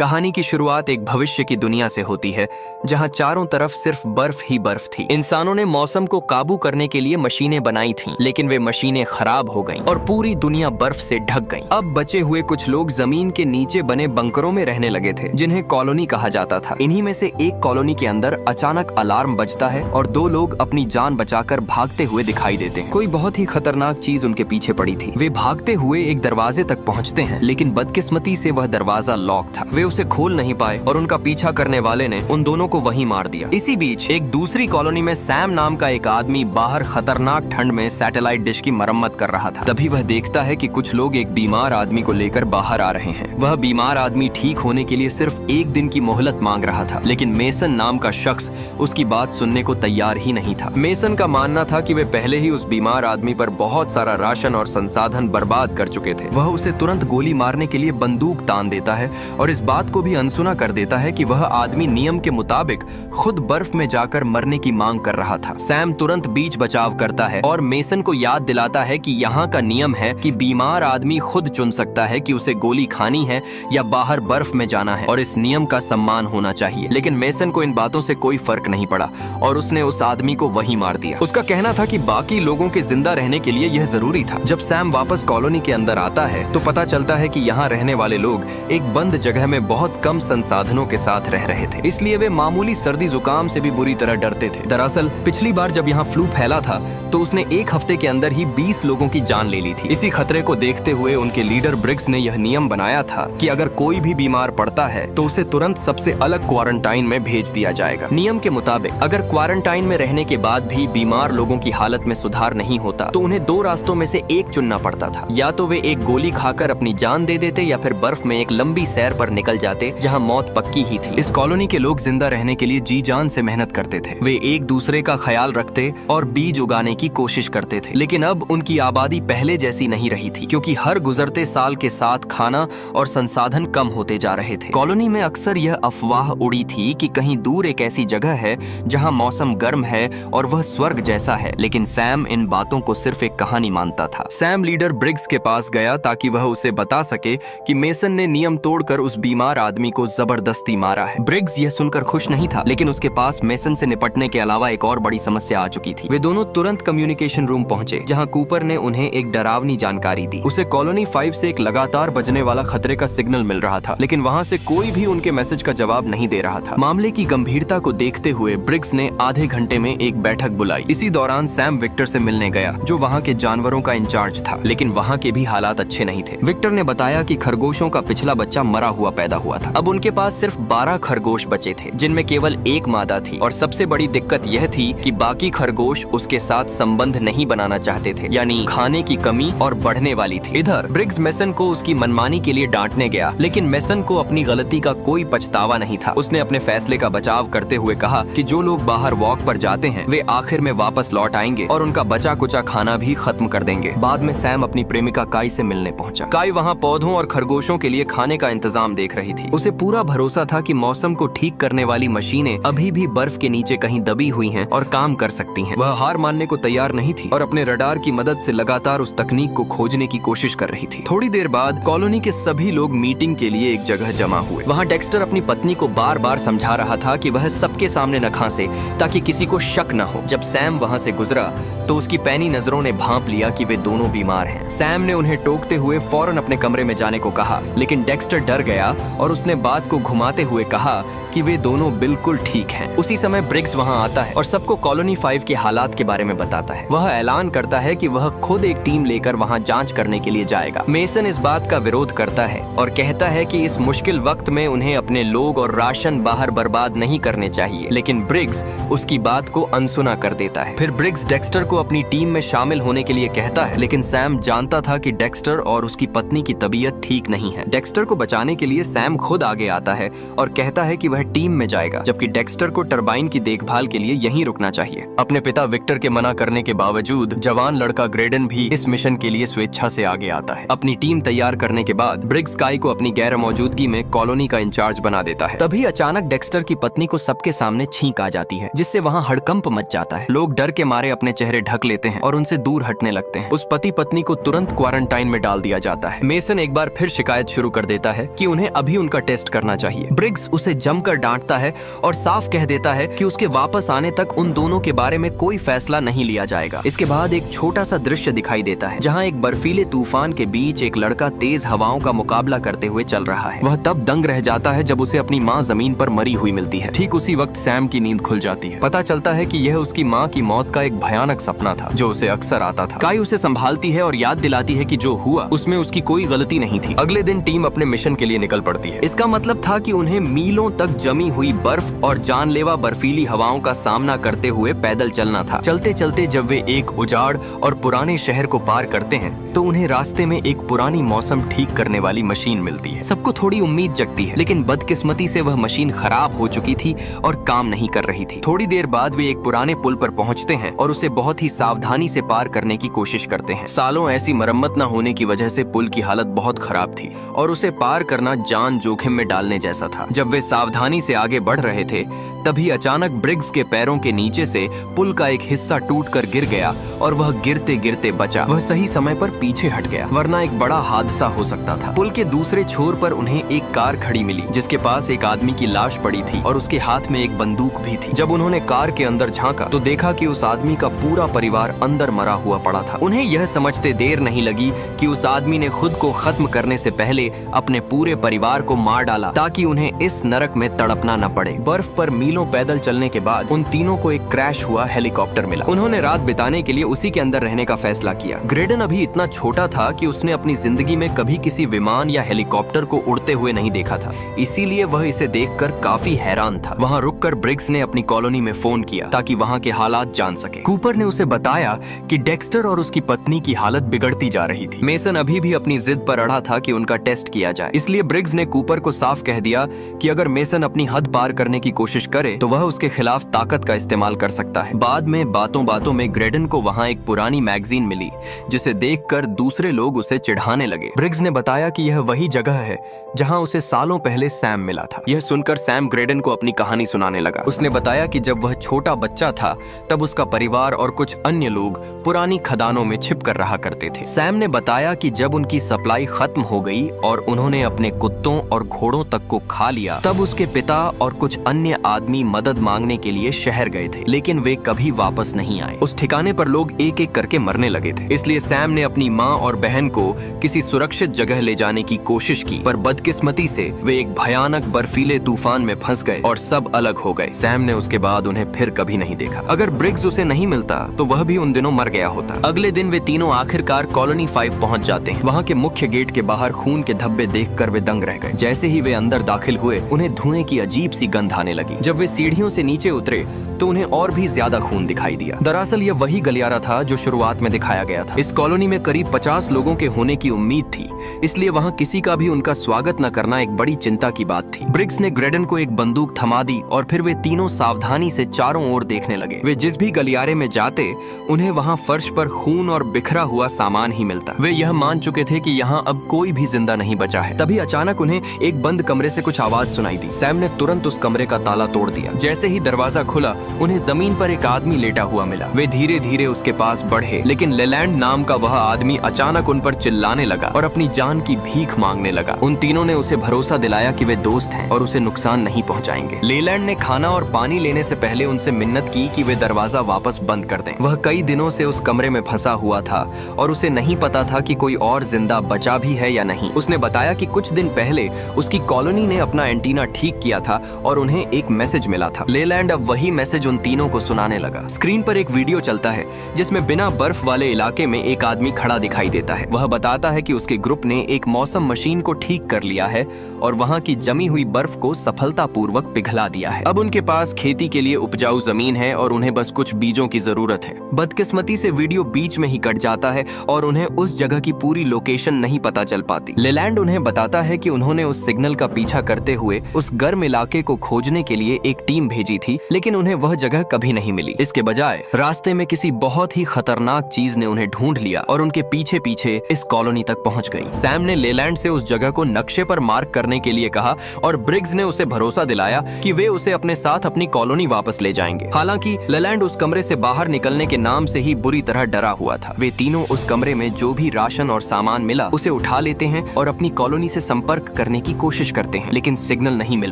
कहानी की शुरुआत एक भविष्य की दुनिया से होती है जहां चारों तरफ सिर्फ बर्फ ही बर्फ थी। इंसानों ने मौसम को काबू करने के लिए मशीनें बनाई थीं, लेकिन वे मशीनें खराब हो गईं और पूरी दुनिया बर्फ से ढक गई। अब बचे हुए कुछ लोग जमीन के नीचे बने बंकरों में रहने लगे थे, जिन्हें कॉलोनी कहा जाता था। इन्हीं में से एक कॉलोनी के अंदर अचानक अलार्म बजता है और दो लोग अपनी जान बचाकर भागते हुए दिखाई देते हैं। कोई बहुत ही खतरनाक चीज उनके पीछे पड़ी थी। वे भागते हुए एक दरवाजे तक पहुँचते हैं, लेकिन बदकिस्मती से वह दरवाजा लॉक था। वे उसे खोल नहीं पाए और उनका पीछा करने वाले ने उन दोनों को वहीं मार दिया। इसी बीच एक दूसरी कॉलोनी में सैम नाम का एक आदमी बाहर खतरनाक ठंड में सैटेलाइट डिश की मरम्मत कर रहा था। तभी वह देखता है कि कुछ लोग एक बीमार आदमी को लेकर बाहर आ रहे हैं। वह बीमार आदमी ठीक होने के लिए सिर्फ एक दिन की मोहलत मांग रहा था, लेकिन मेसन नाम का शख्स उसकी बात सुनने को तैयार ही नहीं था। मेसन का मानना था कि वे पहले ही उस बीमार आदमी पर बहुत सारा राशन और संसाधन बर्बाद कर चुके थे। वह उसे तुरंत गोली मारने के लिए बंदूक तान देता है और इस बात को भी अनसुना कर देता है कि वह आदमी नियम के मुताबिक खुद बर्फ में जाकर मरने की मांग कर रहा था। सैम तुरंत बीच बचाव करता है और मेसन को याद दिलाता है कि यहाँ का नियम है कि बीमार आदमी खुद चुन सकता है कि उसे गोली खानी है या बाहर बर्फ में जाना है और इस नियम का सम्मान होना चाहिए। लेकिन मेसन को इन बातों से कोई फर्क नहीं पड़ा और उसने उस आदमी को वहीं मार दिया। उसका कहना था कि बाकी लोगों के जिंदा रहने के लिए यह जरूरी था। जब सैम वापस कॉलोनी के अंदर आता है तो पता चलता है कि यहाँ रहने वाले लोग एक बंद जगह में बहुत कम संसाधनों के साथ रह रहे थे, इसलिए वे मामूली सर्दी जुकाम से भी बुरी तरह डरते थे। दरअसल पिछली बार जब यहाँ फ्लू फैला था तो उसने एक हफ्ते के अंदर ही 20 लोगों की जान ले ली थी। इसी खतरे को देखते हुए उनके लीडर ब्रिग्स ने यह नियम बनाया था कि अगर कोई भी बीमार पड़ता है तो उसे तुरंत सबसे अलग क्वारंटाइन में भेज दिया जाएगा। नियम के मुताबिक अगर क्वारंटाइन में रहने के बाद भी बीमार लोगों की हालत में सुधार नहीं होता तो उन्हें दो रास्तों में से एक चुनना पड़ता था। या तो वे एक गोली खाकर अपनी जान दे देते या फिर बर्फ में एक लंबी सैर पर निकल जाते जहाँ मौत पक्की ही थी। इस कॉलोनी के लोग जिंदा रहने के लिए जी जान से मेहनत करते थे। वे एक दूसरे का ख्याल रखते और बीज उगाने की कोशिश करते थे। लेकिन अब उनकी आबादी पहले जैसी नहीं रही थी, क्योंकि हर गुजरते साल के साथ खाना और संसाधन कम होते जा रहे थे। कॉलोनी में अक्सर यह अफवाह उड़ी थी कि कहीं दूर एक ऐसी जगह है जहां मौसम गर्म है और वह स्वर्ग जैसा है, लेकिन सैम इन बातों को सिर्फ एक कहानी मानता था। सैम लीडर ब्रिग्स के पास गया ताकि वह उसे बता सके कि मेसन ने नियम तोड़कर उस बीमार आदमी को जबरदस्ती मारा है। ब्रिग्स यह सुनकर खुश नहीं था, लेकिन उसके पास मेसन से निपटने के अलावा एक और बड़ी समस्या आ चुकी थी। वे दोनों तुरंत कम्युनिकेशन रूम पहुंचे, जहां कूपर ने उन्हें एक डरावनी जानकारी दी। उसे कॉलोनी 5 से एक लगातार बजने वाला खतरे का सिग्नल मिल रहा था, लेकिन वहां से कोई भी उनके मैसेज का जवाब नहीं दे रहा था। मामले की गंभीरता को देखते हुए ब्रिग्स ने आधे घंटे में एक बैठक बुलाई। इसी दौरान सैम विक्टर से मिलने गया, जो वहाँ के जानवरों का इंचार्ज था, लेकिन वहाँ के भी हालात अच्छे नहीं थे। विक्टर ने बताया कि खरगोशों का पिछला बच्चा मरा हुआ पैदा हुआ था। अब उनके पास सिर्फ 12 खरगोश बचे थे, जिनमें केवल एक मादा थी, और सबसे बड़ी दिक्कत यह थी कि बाकी खरगोश उसके साथ संबंध नहीं बनाना चाहते थे, यानी खाने की कमी और बढ़ने वाली थी। इधर ब्रिग्स मेसन को उसकी मनमानी के लिए डांटने गया, लेकिन मेसन को अपनी गलती का कोई पछतावा नहीं था। उसने अपने फैसले का बचाव करते हुए कहा कि जो लोग बाहर वॉक पर जाते हैं वे आखिर में वापस लौट आएंगे और उनका बचा कुचा खाना भी खत्म कर देंगे। बाद में सैम अपनी प्रेमिका काई से मिलने पहुंचा। काई वहां पौधों और खरगोशों के लिए खाने का इंतजाम देख रही थी। उसे पूरा भरोसा था कि मौसम को ठीक करने वाली मशीनें अभी भी बर्फ के नीचे कहीं दबी हुई हैं और काम कर सकती हैं। वह हार मानने को तैयार नहीं थी और अपने रडार की मदद से लगातार उस तकनीक को खोजने की कोशिश कर रही थी। थोड़ी देर बाद कॉलोनी के सभी लोग मीटिंग के लिए एक जगह जमा हुए। वहाँ डेक्स्टर अपनी पत्नी को बार बार समझा रहा था कि वह सबके सामने न खांसे, ताकि किसी को शक न हो। जब सैम वहाँ से गुजरा तो उसकी पैनी नजरों ने भांप लिया कि वे दोनों बीमार हैं। सैम ने उन्हें टोकते हुए फौरन अपने कमरे में जाने को कहा, लेकिन डेक्स्टर डर गया और उसने बात को घुमाते हुए कहा कि वे दोनों बिल्कुल ठीक हैं। उसी समय ब्रिग्स वहां आता है और सबको कॉलोनी 5 के हालात के बारे में बताता है। वह ऐलान करता है कि वह खुद एक टीम लेकर वहां जांच करने के लिए जाएगा। मेसन इस बात का विरोध करता है और कहता है कि इस मुश्किल वक्त में उन्हें अपने लोग और राशन बाहर बर्बाद नहीं करने चाहिए, लेकिन ब्रिग्स उसकी बात को अनसुना कर देता है। फिर ब्रिग्स डेक्स्टर को अपनी टीम में शामिल होने के लिए कहता है, लेकिन सैम जानता था कि डेक्स्टर और उसकी पत्नी की तबीयत ठीक नहीं है। डेक्स्टर को बचाने के लिए सैम खुद आगे आता है और कहता है कि वह टीम में जाएगा, जबकि डेक्स्टर को टरबाइन की देखभाल के लिए यहीं रुकना चाहिए। अपने पिता विक्टर के मना करने के बावजूद जवान लड़का ग्रेडन भी इस मिशन के लिए स्वेच्छा से आगे आता है। अपनी टीम तैयार करने के बाद ब्रिग्स काई को अपनी गैर मौजूदगी में कॉलोनी का इंचार्ज बना देता है। तभी अचानक डेक्स्टर की पत्नी को सबके सामने छींक आ जाती है, जिससे वहाँ हड़कंप मच जाता है। लोग डर के मारे अपने चेहरे ढक लेते हैं और उनसे दूर हटने लगते हैं। उस पति पत्नी को तुरंत क्वारंटाइन में डाल दिया जाता है। मेसन एक बार फिर शिकायत शुरू कर देता है कि उन्हें अभी उनका टेस्ट करना चाहिए। ब्रिग्स उसे जमकर डांटता है और साफ कह देता है कि उसके वापस आने तक उन दोनों के बारे में कोई फैसला नहीं लिया जाएगा। इसके बाद एक छोटा सा दृश्य दिखाई देता है, जहाँ एक बर्फीले तूफान के बीच एक लड़का तेज हवाओं का मुकाबला करते हुए चल रहा है। वह तब दंग रह जाता है जब उसे अपनी माँ जमीन पर मरी हुई मिलती है। ठीक उसी वक्त सैम की नींद खुल जाती है। पता चलता है कि यह उसकी माँ की मौत का एक भयानक सपना था, जो उसे अक्सर आता था। काई उसे संभालती है और याद दिलाती है कि जो हुआ उसमें उसकी कोई गलती नहीं थी। अगले दिन टीम अपने मिशन के लिए निकल पड़ती है। इसका मतलब था कि उन्हें मीलों तक जमी हुई बर्फ और जानलेवा बर्फीली हवाओं का सामना करते हुए पैदल चलना था। चलते चलते जब वे एक उजाड़ और पुराने शहर को पार करते हैं, तो उन्हें रास्ते में एक पुरानी मौसम ठीक करने वाली मशीन मिलती है। सबको थोड़ी उम्मीद जगती है, लेकिन बदकिस्मती से वह मशीन खराब हो चुकी थी और काम नहीं कर रही थी। थोड़ी देर बाद वे एक पुराने पुल पर पहुंचते हैं और उसे बहुत ही सावधानी से पार करने की कोशिश करते हैं। सालों ऐसी मरम्मत न होने की वजह से पुल की हालत बहुत खराब थी और उसे पार करना जान जोखिम में डालने जैसा था। जब वे सावधानी से आगे बढ़ रहे थे, तभी अचानक ब्रिग्स के पैरों के नीचे से पुल का एक हिस्सा टूटकर गिर गया और वह गिरते गिरते बचा। वह सही समय पर पीछे हट गया, वरना एक बड़ा हादसा हो सकता था। पुल के दूसरे छोर पर उन्हें एक कार खड़ी मिली, जिसके पास एक आदमी की लाश पड़ी थी और उसके हाथ में एक बंदूक भी थी। जब उन्होंने कार के अंदर झांका तो देखा कि उस आदमी का पूरा परिवार अंदर मरा हुआ पड़ा था। उन्हें यह समझते देर नहीं लगी कि उस आदमी ने खुद को खत्म करने से पहले अपने पूरे परिवार को मार डाला, ताकि उन्हें इस नरक में तड़पना न पड़े। बर्फ पर मीलों पैदल चलने के बाद उन तीनों को एक क्रैश हुआ हेलीकॉप्टर मिला। उन्होंने रात बिताने के लिए उसी के अंदर रहने का फैसला किया। ग्रेडन अभी इतना छोटा था कि उसने अपनी जिंदगी में कभी किसी विमान या हेलीकॉप्टर को उड़ते हुए नहीं देखा था, इसीलिए वह इसे देखकर काफी हैरान था। वहाँ रुककर ब्रिग्स ने अपनी कॉलोनी में फोन किया ताकि वहाँ के हालात जान सके। कूपर ने उसे बताया कि डेक्स्टर और उसकी पत्नी की हालत बिगड़ती जा रही थी। मेसन अभी भी अपनी जिद पर अड़ा था कि उनका टेस्ट किया जाए, इसलिए ब्रिग्स ने कूपर को साफ कह दिया कि अगर मेसन अपनी हद पार करने की कोशिश करे तो वह उसके खिलाफ ताकत का इस्तेमाल कर सकता है। बाद में बातों बातों में ग्रेडन को वहाँ एक पुरानी मैगजीन मिली, जिसे देखकर दूसरे लोग उसे चिढ़ाने लगे। ब्रिग्स ने बताया कि यह वही जगह है जहाँ उसे सालों पहले सैम मिला था। यह सुनकर सैम ग्रेडन को अपनी कहानी सुनाने लगा। उसने बताया कि जब वह छोटा बच्चा था, तब उसका परिवार और कुछ अन्य लोग पुरानी खदानों में छिप कर रहा करते थे। सैम ने बताया कि जब उनकी सप्लाई खत्म हो गई और उन्होंने अपने कुत्तों और घोड़ों तक को खा लिया, तब उसके पिता और कुछ अन्य आदमी मदद मांगने के लिए शहर गए थे, लेकिन वे कभी वापस नहीं आए। उस ठिकाने पर लोग एक एक करके मरने लगे थे, इसलिए सैम ने अपनी माँ और बहन को किसी सुरक्षित जगह ले जाने की कोशिश की, पर बदकिस्मती से वे एक भयानक बर्फीले तूफान में फंस गए और सब अलग हो गए। सैम ने उसके बाद उन्हें फिर कभी नहीं देखा। अगर ब्रिग्स उसे नहीं मिलता तो वह भी उन दिनों मर गया होता। अगले दिन वे तीनों आखिरकार कॉलोनी 5 पहुंच जाते हैं। वहाँ के मुख्य गेट के बाहर खून के धब्बे देखकर वे दंग रह गए। जैसे ही वे अंदर दाखिल हुए, उन्हें धुएं की अजीब सी गंध आने लगी। जब वे सीढ़ियों से नीचे उतरे तो उन्हें और भी ज्यादा खून दिखाई दिया। दरअसल यह वही गलियारा था जो शुरुआत में दिखाया गया था। इस कॉलोनी में करीब 50 लोगों के होने की उम्मीद थी, इसलिए वहाँ किसी का भी उनका स्वागत न करना एक बड़ी चिंता की बात थी। ब्रिग्स ने ग्रेडन को एक बंदूक थमा दी और फिर वे तीनों सावधानी से चारों ओर देखने लगे। वे जिस भी गलियारे में जाते, उन्हें वहाँ फर्श पर खून और बिखरा हुआ सामान ही मिलता। वे यह मान चुके थे कि यहाँ अब कोई भी जिंदा नहीं बचा है। तभी अचानक उन्हें एक बंद कमरे से कुछ आवाज सुनाई दी। सैम ने तुरंत उस कमरे का ताला तोड़ दिया। जैसे ही दरवाजा खुला, उन्हें जमीन पर एक आदमी लेटा हुआ मिला। वे धीरे धीरे उसके पास बढ़े, लेकिन लेलैंड नाम का वह आदमी अचानक उन पर चिल्लाने लगा और अपनी जान की भीख मांगने लगा। उन तीनों ने उसे भरोसा दिलाया कि वे दोस्त हैं और उसे नुकसान नहीं पहुंचाएंगे। लेलैंड ने खाना और पानी लेने से पहले उनसे मिन्नत की कि वे दरवाजा वापस बंद कर दें। वह कई दिनों से उस कमरे में फंसा हुआ था और उसे नहीं पता था कि कोई और जिंदा बचा भी है या नहीं। उसने बताया कि कुछ दिन पहले उसकी कॉलोनी ने अपना एंटीना ठीक किया था और उन्हें एक मैसेज मिला था। लेलैंड अब वही मैसेज उन तीनों को सुनाने लगा। स्क्रीन पर एक वीडियो चलता है जिसमें बिना बर्फ वाले इलाके में एक आदमी खड़ा खड़ा दिखाई देता है। वह बताता है कि उसके ग्रुप ने एक मौसम मशीन को ठीक कर लिया है और वहाँ की जमी हुई बर्फ को सफलतापूर्वक पिघला दिया है। अब उनके पास खेती के लिए उपजाऊ जमीन है और उन्हें बस कुछ बीजों की जरूरत है। बदकिस्मती से वीडियो बीच में ही कट जाता है और उन्हें उस जगह की पूरी लोकेशन नहीं पता चल पाती। लेलैंड उन्हें बताता है कि उन्होंने उस सिग्नल का पीछा करते हुए उस गर्म इलाके को खोजने के लिए एक टीम भेजी थी, लेकिन उन्हें वह जगह कभी नहीं मिली। इसके बजाय रास्ते में किसी बहुत ही खतरनाक चीज ने उन्हें ढूंढ लिया और उनके पीछे पीछे इस कॉलोनी तक पहुंच गई। सैम ने लेलैंड से उस जगह को नक्शे पर मार्क करने के लिए कहा और ब्रिग्स ने उसे भरोसा दिलाया कि वे उसे अपने साथ अपनी कॉलोनी वापस ले जाएंगे। हालांकि लेलैंड उस कमरे से बाहर निकलने के नाम से ही बुरी तरह डरा हुआ था। वे तीनों उस कमरे में जो भी राशन और सामान मिला उसे उठा लेते हैं और अपनी कॉलोनी से संपर्क करने की कोशिश करते हैं, लेकिन सिग्नल नहीं मिल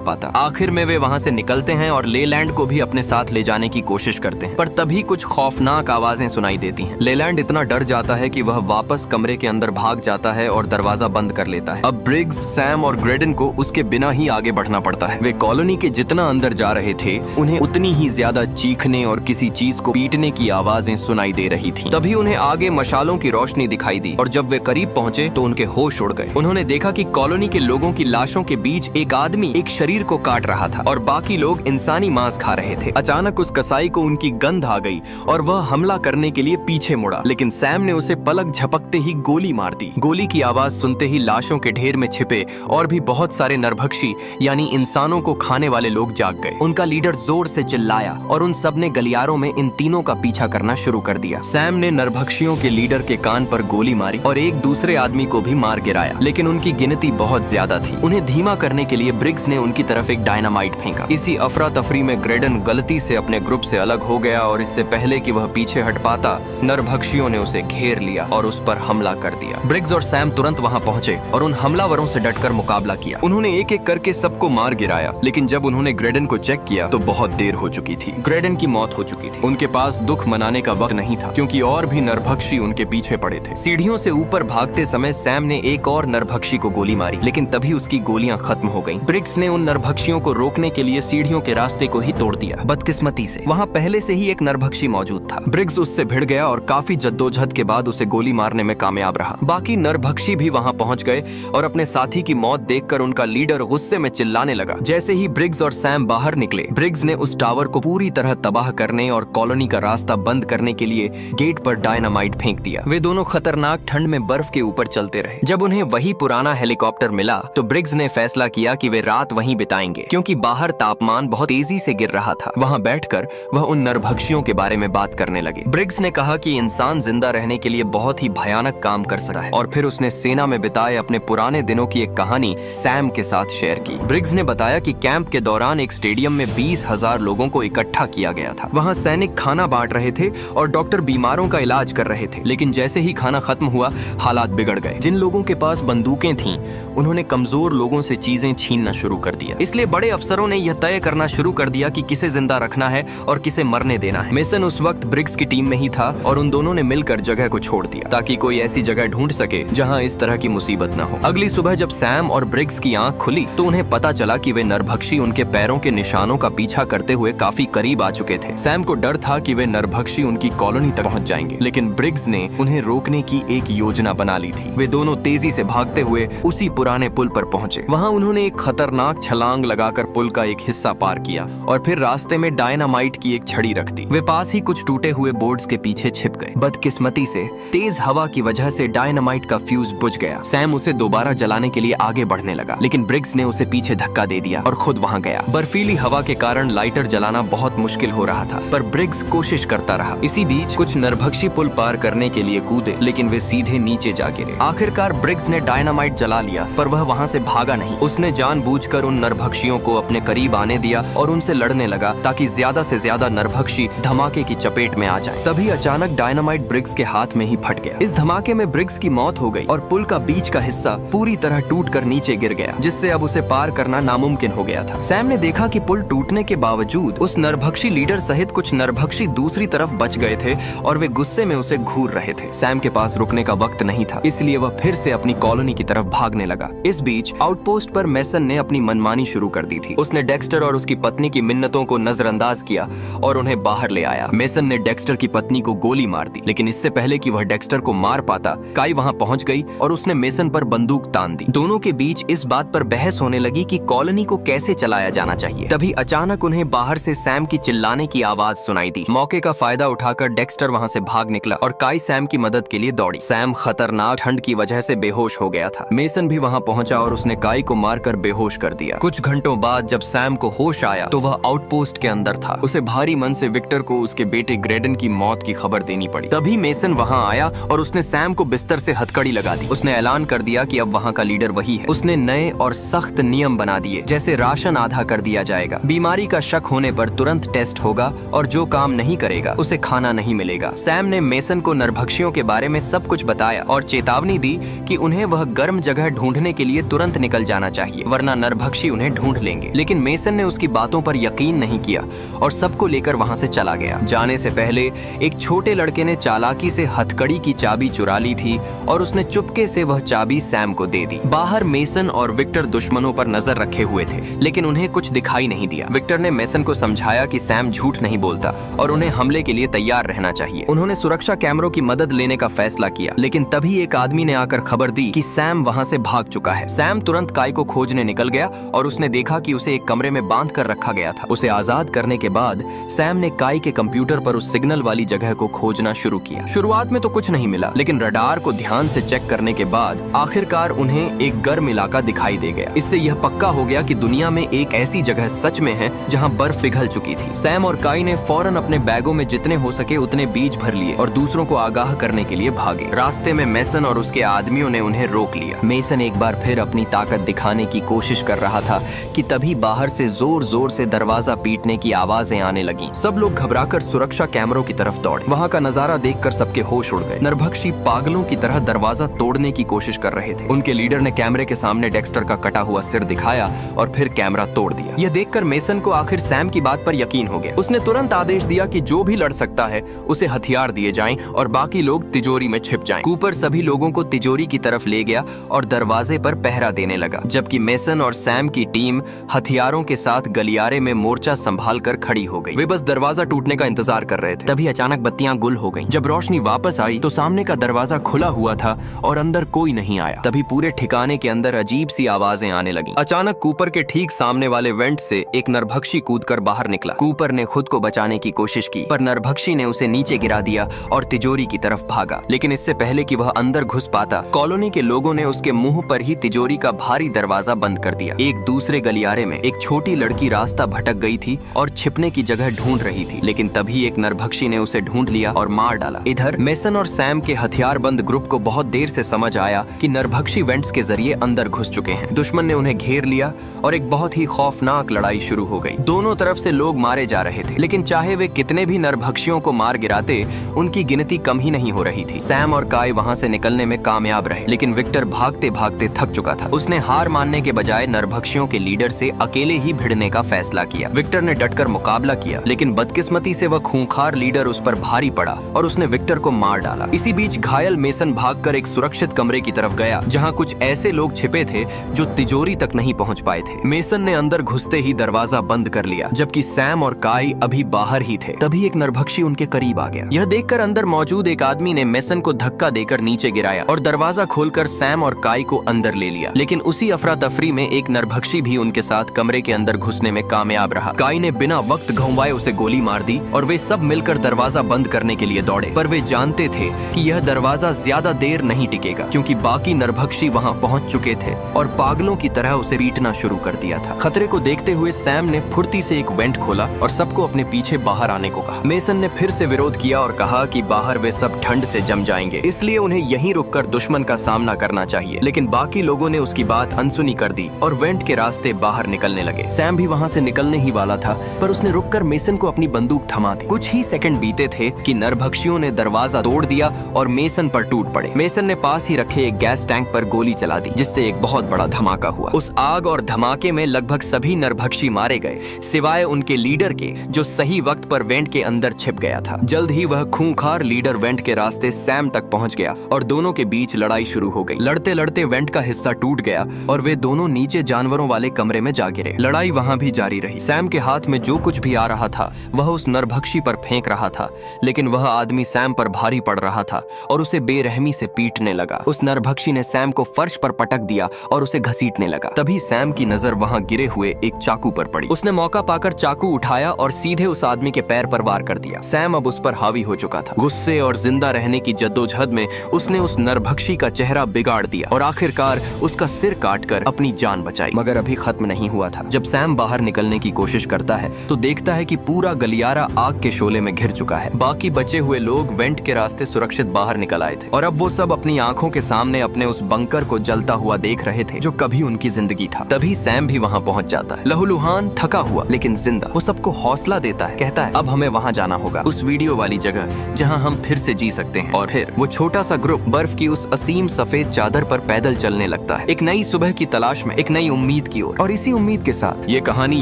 पाता। आखिर में वे वहाँ से निकलते हैं और लेलैंड को भी अपने साथ ले जाने की कोशिश करते हैं, पर तभी कुछ खौफनाक आवाजें सुनाई देती हैं। लेलैंड इतना डर जाता है कि वह वापस कमरे के अंदर भाग जाता है और दरवाजा बंद कर लेता है। अब ब्रिग्स, सैम और ग्रेडन को उसके बिना ही आगे बढ़ना पड़ता है। वे कॉलोनी के जितना अंदर जा रहे थे उन्हें उतनी ही ज्यादा चीखने और किसी चीज को पीटने की आवाजें सुनाई दे रही थी। तभी उन्हें आगे मशालों की रोशनी दिखाई दी और जब वे करीब पहुंचे तो उनके होश उड़ गए। उन्होंने देखा कि कॉलोनी के लोगों की लाशों के बीच एक आदमी एक शरीर को काट रहा था और बाकी लोग इंसानी मांस खा रहे थे। अचानक उस कसाई को उनकी गंध आ गई और वह हमला करने के लिए पीछे मुड़ा, लेकिन सैम ने उसे पलक झपकते ही गोली मार दी। गोली की आवाज सुनते ही लाशों के ढेर में छिपे और भी बहुत सारे नरभक्षी यानी इंसानों को खाने वाले लोग जाग गए। उनका लीडर जोर से चिल्लाया और उन सब ने गलियारों में इन तीनों का पीछा करना शुरू कर दिया। सैम ने नरभक्षियों के लीडर के कान पर गोली मारी और एक दूसरे आदमी को भी मार गिराया, लेकिन उनकी गिनती बहुत ज्यादा थी। उन्हें धीमा करने के लिए ब्रिग्स ने उनकी तरफ एक डायनामाइट फेंका। इसी अफरा तफरी में ग्रेडन गलती से अपने ग्रुप से अलग हो गया और इससे पहले कि वह पीछे हट पाता, नरभक्षियों ने उसे घेर लिया और उस पर हमला कर दिया। ब्रिग्स और सैम तुरंत वहां पहुंचे और उन हमलावरों से डटकर मुकाबला किया। उन्होंने एक एक करके सबको मार गिराया, लेकिन जब उन्होंने ग्रेडन को चेक किया तो बहुत देर हो चुकी थी। ग्रेडन की मौत हो चुकी थी। उनके पास दुख मनाने का वक्त नहीं था क्योंकि और भी नरभक्षी उनके पीछे पड़े थे। सीढ़ियों से ऊपर भागते समय सैम ने एक और नरभक्षी को गोली मारी, लेकिन तभी उसकी गोलियां खत्म हो गईं। ब्रिग्स ने उन नरभक्षियों को रोकने के लिए सीढ़ियों के रास्ते को ही तोड़ दिया। बदकिस्मती से वहाँ पहले से ही एक नरभक्षी मौजूद था। ब्रिग्स उससे भिड़ गया और काफी जद्दोजहद के बाद उसे गोली मारने में कामयाब रहा। बाकी नरभक्षी भी वहाँ पहुँच गए और अपने साथी की मौत देखकर उनका लीडर गुस्से में चिल्लाने लगा। जैसे ही ब्रिग्स और सैम बाहर निकले, ब्रिग्स ने उस टावर को पूरी तरह तबाह करने और कॉलोनी का रास्ता बंद करने के लिए गेट पर डायनामाइट फेंक दिया। वे दोनों खतरनाक ठंड में बर्फ के ऊपर चलते रहे। जब उन्हें वही पुराना हेलीकॉप्टर मिला तो ब्रिग्स ने फैसला किया कि वे रात वहीं बिताएंगे, क्योंकि बाहर तापमान बहुत तेजी से गिर रहा था। वहाँ बैठकर वह उन नरभक्षियों के बारे में बात करने लगे। ब्रिग्स ने कहा कि इंसान जिंदा रहने के लिए बहुत ही भयानक काम कर सकता है और फिर उसने सेना में बिताए अपने पुराने दिनों की एक कहानी सैम के साथ शेयर की। ब्रिग्स ने बताया कि कैंप के दौरान एक स्टेडियम में 20,000 लोगों को इकट्ठा किया गया था। वहाँ सैनिक खाना बांट रहे थे और डॉक्टर बीमारों का इलाज कर रहे थे, लेकिन जैसे ही खाना खत्म हुआ हालात बिगड़ गए। जिन लोगों के पास बंदूकें थीं, उन्होंने कमजोर लोगों से चीजें छीनना शुरू कर दिया। इसलिए बड़े अफसरों ने यह तय करना शुरू कर दिया कि किसे जिंदा रखना है और किसे मरने देना है। मेसन उस वक्त ब्रिग्स की टीम में ही था और उन दोनों ने मिलकर जगह को छोड़ दिया ताकि कोई ऐसी जगह ढूंढ सके जहां इस तरह की मुसीबत न हो। अगली सुबह जब सैम और ब्रिग्स की आंख खुली तो उन्हें पता चला कि वे नरभक्षी उनके पैरों के निशानों का पीछा करते हुए काफी करीब आ चुके थे। सैम को डर था कि वे नरभक्षी उनकी कॉलोनी तक पहुंच जाएंगे, लेकिन ब्रिग्स ने उन्हें रोकने की एक योजना बना ली थी। वे दोनों तेजी से भागते हुए उसी पुराने पुल पर पहुंचे। वहां उन्होंने एक खतरनाक छलांग लगाकर पुल का एक हिस्सा पार किया और फिर रास्ते में डायनामाइट की एक छड़ी रख दी। वे पास ही कुछ टूटे हुए बोर्ड्स के पीछे छिप गए। बदकिस्मती से तेज हवा की वजह से डायनामाइट का फ्यूज बुझ गया। सैम उसे दोबारा जलाने के लिए आगे बढ़ने लगा, लेकिन ब्रिग्स ने उसे पीछे धक्का दे दिया और खुद वहां गया। बर्फीली हवा के कारण लाइटर जलाना बहुत मुश्किल हो रहा था, पर ब्रिग्स कोशिश करता रहा। इसी बीच कुछ नरभक्षी पुल पार करने के लिए कूदे, लेकिन वे सीधे नीचे जा गिरे। आखिरकार ब्रिग्स ने डायनामाइट जला लिया, पर वह वहां से भागा नहीं। उसने जानबूझकर उन नरभक्षियों को अपने करीब आने दिया और उनसे लड़ने लगा ताकि ज्यादा से ज्यादा नरभक्षी धमाके की चपेट में आ जाएं। तभी अचानक डायनामाइट ब्रिग्स के हाथ में ही फट गया। इस धमाके में ब्रिग्स की मौत हो गई और पुल का बीच का हिस्सा पूरी तरह टूटकर नीचे गिर गया, जिससे अब उसे पार करना नामुमकिन हो गया था। सैम ने देखा कि पुल टूटने के बावजूद उस नरभक्षी लीडर सहित कुछ नरभक्षी दूसरी तरफ बच गए थे और वे गुस्से में उसे घूर रहे थे। सैम के पास रुकने का वक्त नहीं था, इसलिए वह फिर से अपनी कॉलोनी की तरफ भागने लगा। इस बीच आउटपोस्ट पर मेसन ने अपनी मनमानी शुरू कर दी थी। उसने डेक्स्टर और उसकी पत्नी की मिन्नतों को नजरअंदाज किया और उन्हें बाहर ले आया। मेसन ने डेक्स्टर की पत्नी को गोली मार दी, लेकिन इससे पहले कि वह डेक्स्टर डेक्स्टर को मार पाता, काई वहां पहुंच गई और उसने मेसन पर बंदूक तान दी। दोनों के बीच इस बात पर बहस होने लगी कि कॉलोनी को कैसे चलाया जाना चाहिए। तभी अचानक उन्हें बाहर से सैम की चिल्लाने की आवाज सुनाई दी। मौके का फायदा उठाकर डेक्स्टर वहां से भाग निकला और काई सैम की मदद के लिए दौड़ी। सैम खतरनाक ठंड की वजह से बेहोश हो गया था। मेसन भी वहां पहुंचा और उसने काई को मारकर बेहोश कर दिया। कुछ घंटों बाद जब सैम को होश आया तो वह आउटपोस्ट के अंदर था। उसे भारी मन से विक्टर को उसके बेटे ग्रेडन की मौत की खबर देनी पड़ी। तभी मेसन वहां आया और उसने सैम को बिस्तर से हथकड़ी लगा दी। उसने ऐलान कर दिया कि अब वहां का लीडर वही है। उसने नए और सख्त नियम बना दिए, जैसे राशन आधा कर दिया जाएगा, बीमारी का शक होने पर तुरंत टेस्ट होगा और जो काम नहीं करेगा उसे खाना नहीं मिलेगा। सैम ने मेसन को नरभक्षियों के बारे में सब कुछ बताया और चेतावनी दी कि उन्हें वह गर्म जगह ढूंढने के लिए तुरंत निकल जाना चाहिए, वरना नरभक्षी उन्हें ढूंढ लेंगे। लेकिन मेसन ने उसकी बातों पर यकीन नहीं किया और सबको लेकर वहां से चला गया। जाने से पहले एक छोटे लड़के ने चालाकी से हथकड़ी की चाबी चुरा ली थी और उसने चुपके से वह चाबी सैम को दे दी। बाहर मेसन और विक्टर दुश्मनों पर नजर रखे हुए थे, लेकिन उन्हें कुछ दिखाई नहीं दिया। विक्टर ने मेसन को समझाया कि सैम झूठ नहीं बोलता और उन्हें हमले के लिए तैयार रहना चाहिए। उन्होंने सुरक्षा कैमरों की मदद लेने का फैसला किया, लेकिन तभी एक आदमी ने आकर खबर दी कि सैम वहां से भाग चुका है। सैम तुरंत काई को खोजने निकल गया और उसने देखा कि उसे एक कमरे में बांध कर रखा गया था। उसे आजाद करने के बाद सैम ने काई के कंप्यूटर पर उस सिग्नल वाली जगह को खोजना शुरू किया। शुरुआत में तो कुछ नहीं मिला, लेकिन रडार को ध्यान से चेक करने के बाद आखिरकार उन्हें एक गर्म इलाका दिखाई दे गया। इससे यह पक्का हो गया कि दुनिया में एक ऐसी जगह सच में है जहां बर्फ पिघल चुकी थी। सैम और काई ने फौरन अपने बैगों में जितने हो सके उतने बीज भर लिए और दूसरों को आगाह करने के लिए भागे। रास्ते में मेसन और उसके आदमियों ने उन्हें रोक लिया। मेसन एक बार फिर अपनी ताकत दिखाने की कोशिश कर रहा था कि तभी बाहर से जोर जोर से दरवाजा पीटने की आवाजें आने लगी। सब लोग घबराकर सुरक्षा कैमरों की तरफ दौड़े। वहां का नजारा देखकर सबके होश उड़ गए। नरभक्षी पागलों की तरह दरवाजा तोड़ने की कोशिश कर रहे थे। उनके लीडर ने कैमरे के सामने डेक्स्टर का कटा हुआ सिर दिखाया और फिर कैमरा तोड़ दिया। यह देखकर मेसन को आखिर सैम की बात पर यकीन हो गया। उसने तुरंत आदेश दिया कि जो भी लड़ सकता है उसे हथियार दिए जाएं और बाकी लोग तिजोरी में छिप जाएं। कूपर सभी लोगों को तिजोरी की तरफ ले गया और दरवाजे पर पहरा देने लगा, जबकि मेसन और सैम की टीम हथियारों के साथ गलियारे में मोर्चा संभाल कर खड़ी हो गई। वे बस दरवाजा टूटने का इंतजार कर रहे थे। तभी अचानक बत्तियां गुल हो गईं। जब रोशनी वापस आई तो सामने का दरवाजा खुला हुआ था और अंदर कोई नहीं आया। तभी पूरे ठिकाने के अंदर अजीब सी आवाजें आने लगी। अचानक कूपर के ठीक सामने वाले वेंट से एक नरभक्षी कूदकर बाहर निकला। कूपर ने खुद को बचाने की कोशिश की, पर नरभक्षी ने उसे नीचे गिरा दिया और तिजोरी की तरफ भागा। लेकिन इससे पहले कि वह अंदर घुस पाता, कॉलोनी के लोगों ने उसके मुंह पर ही तिजोरी का भारी दरवाजा बंद कर दिया। एक दूसरे गलियारे में एक छोटी लड़की रास्ता भटक गई थी और छिपने की जगह ढूंढ रही थी, लेकिन तभी एक नरभक्षी ने उसे ढूंढ लिया और मार डाला। इधर मेसन और सैम के हथियारबंद ग्रुप को बहुत देर से समझ आया कि नरभक्षी वेंट्स के जरिए अंदर घुस चुके हैं। दुश्मन ने उन्हें घेर लिया और एक बहुत ही खौफनाक लड़ाई शुरू हो गई। दोनों तरफ से लोग मारे जा रहे थे, लेकिन चाहे वे कितने भी नरभक्षियों को मार गिराते, उनकी गिनती कम ही नहीं हो रही थी। सैम और काई वहां से निकलने में कामयाब रहे, लेकिन विक्टर भागते भागते थक चुका था। उसने हार मानने के बजाय नरभक्षियों के लीडर से अकेले ही भिड़ने का फैसला किया। विक्टर ने डटकर मुकाबला किया, लेकिन बदकिस्मती से वह खूंखार लीडर उस पर भारी पड़ा और उसने विक्टर को मार डाला। इसी बीच घायल मेसन भागकर एक सुरक्षित कमरे की तरफ गया, जहां कुछ ऐसे लोग छिपे थे जो तिजोरी तक नहीं पहुंच पाए थे। मेसन ने अंदर घुसते ही दरवाजा बंद कर लिया, जबकि सैम और काई अभी बाहर ही थे। तभी एक नरभक्षी उनके करीब आ गया। यह देखकर अंदर मौजूद एक आदमी ने मेसन को धक्का देकर नीचे गिराया और दरवाजा खोलकर सैम और काई को अंदर ले लिया। लेकिन उसी अफरा तफरी में एक नरभक्षी भी उनके साथ कमरे के अंदर घुसने में कामयाब रहा। काई ने बिना वक्त गंवाए उसे गोली मार दी और वे सब मिलकर दरवाजा बंद करने के लिए दौड़े, पर वे जानते थे कि यह दरवाजा ज्यादा देर नहीं टिकेगा, क्योंकि बाकी नरभक्षी वहां पहुंच चुके थे और पागलों की तरह उसे पीटना शुरू कर दिया था। खतरे को देखते हुए सैम ने फुर्ती से एक वेंट खोला और सबको अपने पीछे बाहर आने को कहा। मेसन ने फिर से विरोध किया और कहा कि बाहर वे सब ठंड से जम जाएंगे, इसलिए उन्हें यहीं रुककर दुश्मन का सामना करना चाहिए। लेकिन बाकी लोगों ने उसकी बात अनसुनी कर दी और वेंट के रास्ते बाहर निकलने लगे। सैम भी वहां से निकलने ही वाला था, पर उसने रुककर मेसन को अपनी बंदूक थमा दी। कुछ ही सेकंड बीते थे कि नरभक्षियों ने दरवाजा तोड़ दिया और मेसन पर टूट पड़े। मेसन ने पास ही रखे एक गैस टैंक पर गोली चला दी, जिससे एक बहुत बड़ा धमाका हुआ। उस आग और धमाके में लगभग सभी नरभक्षी मारे गए, सिवाय उनके लीडर के, जो सही वक्त पर वेंट के अंदर छिप गया था। जल्द ही वह खूंखार लीडर वेंट के रास्ते सैम तक पहुंच गया और दोनों के बीच लड़ाई शुरू हो गई। लड़ते लड़ते वेंट का हिस्सा टूट गया और वे दोनों नीचे जानवरों वाले कमरे में जा गिरे। लड़ाई वहां भी जारी रही। सैम के हाथ में जो कुछ भी आ रहा था वह उस नरभक्षी पर फेंक रहा था, लेकिन वह आदमी सैम पर भारी पड़ रहा रहा था और उसे बेरहमी से पीटने लगा। उस नरभक्षी ने सैम को फर्श पर पटक दिया और उसे घसीटने लगा। तभी सैम की नजर वहां गिरे हुए एक चाकू पर पड़ी। उसने मौका पाकर चाकू उठाया और सीधे उस आदमी के पैर पर वार कर दिया। सैम अब उस पर हावी हो चुका था। गुस्से और जिंदा रहने की जद्दोजहद में उसने उस नरभक्षी का चेहरा बिगाड़ दिया और आखिरकार उसका सिर काटकर अपनी जान बचाई। मगर अभी खत्म नहीं हुआ था। जब सैम बाहर निकलने की कोशिश करता है तो देखता है कि पूरा गलियारा आग के शोले में घिर चुका है। बाकी बचे हुए लोग वेंट के रास्ते सुरक्षित बाहर निकल आए थे और अब वो सब अपनी आंखों के सामने अपने उस बंकर को जलता हुआ देख रहे थे जो कभी उनकी जिंदगी था। तभी सैम भी वहां पहुंच जाता है, लहूलुहान, थका हुआ लेकिन जिंदा। वो सबको हौसला देता है, कहता है अब हमें वहां जाना होगा, उस वीडियो वाली जगह जहां हम फिर से जी सकते हैं। और फिर वो छोटा सा ग्रुप बर्फ की उस असीम सफेद चादर पर पैदल चलने लगता है, एक नई सुबह की तलाश में, एक नई उम्मीद की ओर। और इसी उम्मीद के साथ ये कहानी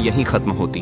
यहीं खत्म होती।